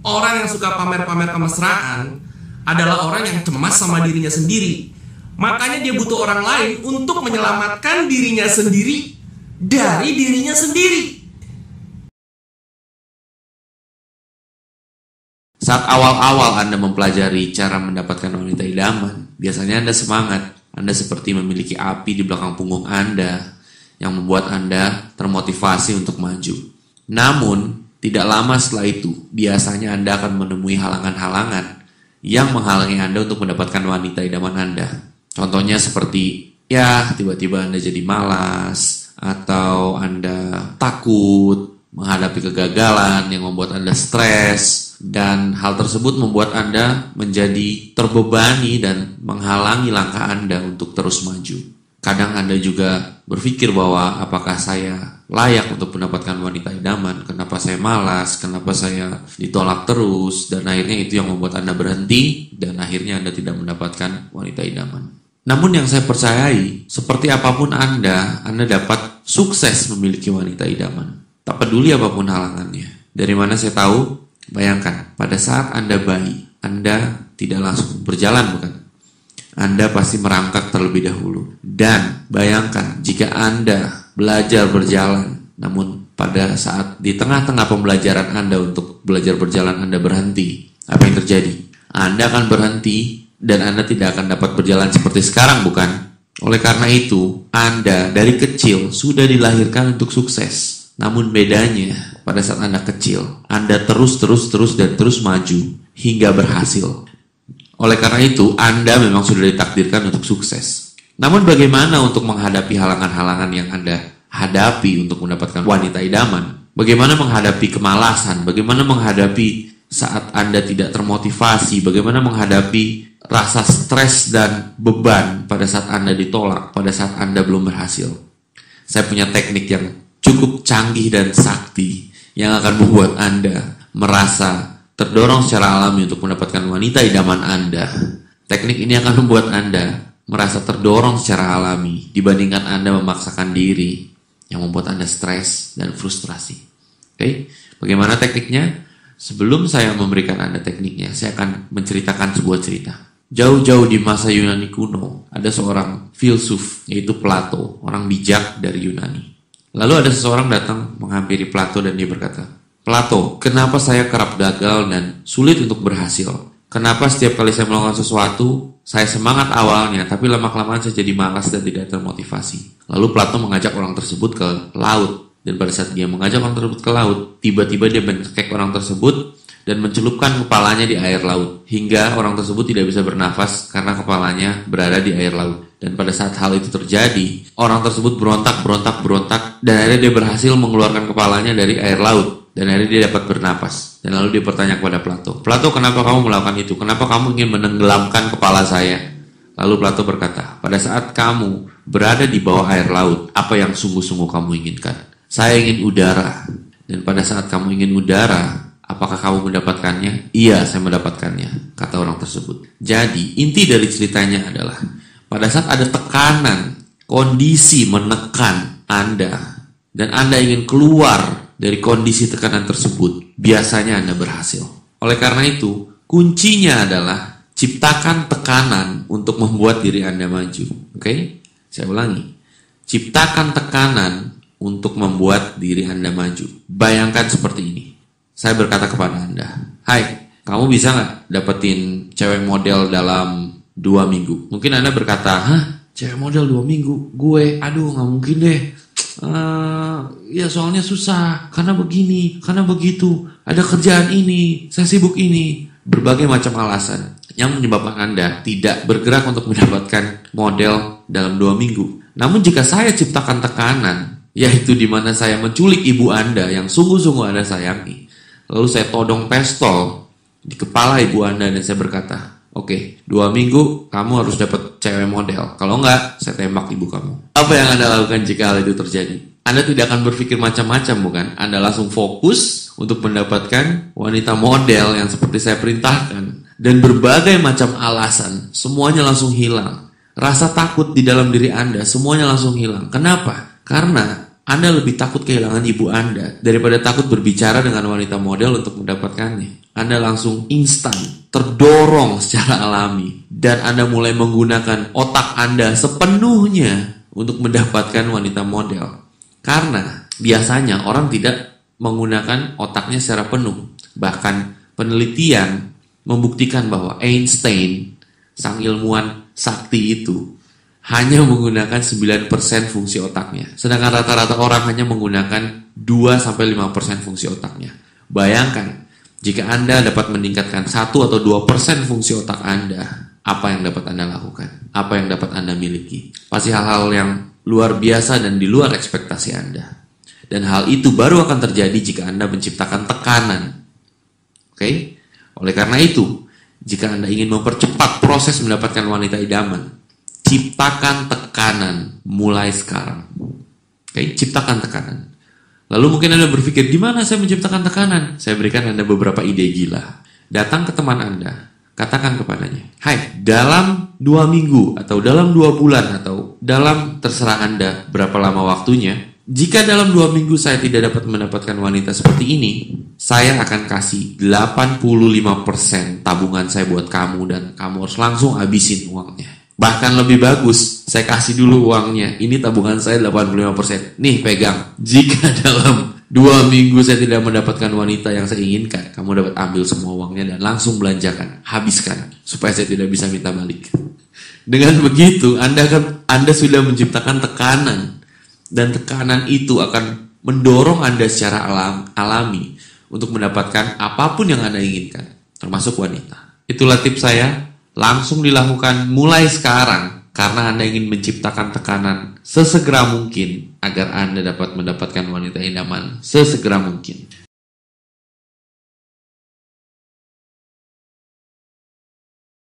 Orang yang suka pamer-pamer kemesraan adalah orang yang cemas sama dirinya sendiri. Makanya dia butuh orang lain untuk menyelamatkan dirinya sendiri dari dirinya sendiri. Saat awal-awal Anda mempelajari cara mendapatkan wanita idaman, biasanya Anda semangat. Anda seperti memiliki api di belakang punggung Anda yang membuat Anda termotivasi untuk maju. Namun, tidak lama setelah itu, biasanya Anda akan menemui halangan-halangan yang menghalangi Anda untuk mendapatkan wanita idaman Anda. Contohnya seperti, tiba-tiba Anda jadi malas, atau Anda takut menghadapi kegagalan yang membuat Anda stres, dan hal tersebut membuat Anda menjadi terbebani dan menghalangi langkah Anda untuk terus maju. Kadang Anda juga berpikir bahwa apakah saya layak untuk mendapatkan wanita idaman, kenapa saya malas, kenapa saya ditolak terus, dan akhirnya itu yang membuat Anda berhenti, dan akhirnya Anda tidak mendapatkan wanita idaman. Namun yang saya percayai, seperti apapun Anda dapat sukses memiliki wanita idaman. Tak peduli apapun halangannya. Dari mana saya tahu? Bayangkan, pada saat Anda bayi, Anda tidak langsung berjalan, bukan? Anda pasti merangkak terlebih dahulu. Dan bayangkan, jika Anda belajar berjalan, namun pada saat di tengah-tengah pembelajaran Anda untuk belajar berjalan Anda berhenti, apa yang terjadi? Anda akan berhenti dan Anda tidak akan dapat berjalan seperti sekarang, bukan? Oleh karena itu, Anda dari kecil sudah dilahirkan untuk sukses. Namun bedanya, pada saat Anda kecil, Anda terus maju hingga berhasil. Oleh karena itu, Anda memang sudah ditakdirkan untuk sukses. Namun bagaimana untuk menghadapi halangan-halangan yang Anda hadapi untuk mendapatkan wanita idaman? Bagaimana menghadapi kemalasan? Bagaimana menghadapi saat Anda tidak termotivasi? Bagaimana menghadapi rasa stres dan beban pada saat Anda ditolak, pada saat Anda belum berhasil? Saya punya teknik yang cukup canggih dan sakti yang akan membuat Anda merasa terdorong secara alami untuk mendapatkan wanita idaman Anda. Teknik ini akan membuat Anda merasa terdorong secara alami dibandingkan Anda memaksakan diri yang membuat Anda stres dan frustrasi. Oke, bagaimana tekniknya? Sebelum saya memberikan Anda tekniknya, saya akan menceritakan sebuah cerita. Jauh-jauh di masa Yunani kuno, ada seorang filsuf, yaitu Plato, orang bijak dari Yunani. Lalu ada seseorang datang menghampiri Plato dan dia berkata, "Plato, kenapa saya kerap gagal dan sulit untuk berhasil? Kenapa setiap kali saya melakukan sesuatu, saya semangat awalnya, tapi lama-kelamaan saya jadi malas dan tidak termotivasi?" Lalu Plato mengajak orang tersebut ke laut. Dan pada saat dia mengajak orang tersebut ke laut, tiba-tiba dia mencekik orang tersebut dan mencelupkan kepalanya di air laut. Hingga orang tersebut tidak bisa bernafas karena kepalanya berada di air laut. Dan pada saat hal itu terjadi, orang tersebut berontak, dan akhirnya dia berhasil mengeluarkan kepalanya dari air laut. Dan akhirnya dia dapat bernapas. Dan lalu dia bertanya kepada Plato, "Plato, kenapa kamu melakukan itu? Kenapa kamu ingin menenggelamkan kepala saya?" Lalu Plato berkata, "Pada saat kamu berada di bawah air laut, apa yang sungguh-sungguh kamu inginkan? Saya ingin udara. Dan pada saat kamu ingin udara, apakah kamu mendapatkannya?" "Iya, saya mendapatkannya," kata orang tersebut. Jadi, inti dari ceritanya adalah pada saat ada tekanan, kondisi menekan Anda, dan Anda ingin keluar dari kondisi tekanan tersebut, biasanya Anda berhasil. Oleh karena itu, kuncinya adalah ciptakan tekanan untuk membuat diri Anda maju. Oke? Saya ulangi. Ciptakan tekanan untuk membuat diri Anda maju. Bayangkan seperti ini. Saya berkata kepada Anda, "Hai, kamu bisa nggak dapetin cewek model dalam 2 minggu?" Mungkin Anda berkata, "Hah? Cewek model 2 minggu? Gue, aduh nggak mungkin deh. Ya soalnya susah, karena begini, karena begitu. Ada kerjaan ini, saya sibuk ini." Berbagai macam alasan yang menyebabkan Anda tidak bergerak untuk mendapatkan model dalam 2 minggu. Namun jika saya ciptakan tekanan, yaitu di mana saya menculik ibu Anda yang sungguh-sungguh Anda sayangi, lalu saya todong pistol di kepala ibu Anda dan saya berkata, "Oke, 2 minggu kamu harus dapat cewek model. Kalau enggak, saya tembak ibu kamu." Apa yang Anda lakukan jika hal itu terjadi? Anda tidak akan berpikir macam-macam, bukan? Anda langsung fokus untuk mendapatkan wanita model yang seperti saya perintahkan. Dan berbagai macam alasan, semuanya langsung hilang. Rasa takut di dalam diri Anda, semuanya langsung hilang. Kenapa? Karena Anda lebih takut kehilangan ibu Anda daripada takut berbicara dengan wanita model untuk mendapatkannya. Anda langsung instan, terdorong secara alami, dan Anda mulai menggunakan otak Anda sepenuhnya untuk mendapatkan wanita model. Karena biasanya orang tidak menggunakan otaknya secara penuh. Bahkan penelitian membuktikan bahwa Einstein, sang ilmuwan sakti itu, hanya menggunakan 9% fungsi otaknya. Sedangkan rata-rata orang hanya menggunakan 2-5% fungsi otaknya. Bayangkan, jika Anda dapat meningkatkan 1 atau 2% fungsi otak Anda, apa yang dapat Anda lakukan? Apa yang dapat Anda miliki? Pasti hal-hal yang luar biasa dan di luar ekspektasi Anda. Dan hal itu baru akan terjadi jika Anda menciptakan tekanan. Oke? Oleh karena itu, jika Anda ingin mempercepat proses mendapatkan wanita idaman, ciptakan tekanan mulai sekarang. Oke, ciptakan tekanan. Lalu mungkin Anda berpikir, gimana saya menciptakan tekanan? Saya berikan Anda beberapa ide gila. Datang ke teman Anda, katakan kepadanya, hai, dalam 2 minggu, atau dalam 2 bulan, atau dalam terserah Anda berapa lama waktunya, jika dalam 2 minggu saya tidak dapat mendapatkan wanita seperti ini, saya akan kasih 85% tabungan saya buat kamu, dan kamu harus langsung habisin uangnya. Bahkan lebih bagus, saya kasih dulu uangnya. Ini tabungan saya 85%. Nih, pegang. Jika dalam 2 minggu saya tidak mendapatkan wanita yang saya inginkan, kamu dapat ambil semua uangnya dan langsung belanjakan, habiskan, supaya saya tidak bisa minta balik. Dengan begitu, Anda sudah menciptakan tekanan, dan tekanan itu akan mendorong Anda secara alami untuk mendapatkan apapun yang Anda inginkan, termasuk wanita. Itulah tips saya. Langsung dilakukan mulai sekarang, karena Anda ingin menciptakan tekanan sesegera mungkin agar Anda dapat mendapatkan wanita idaman sesegera mungkin.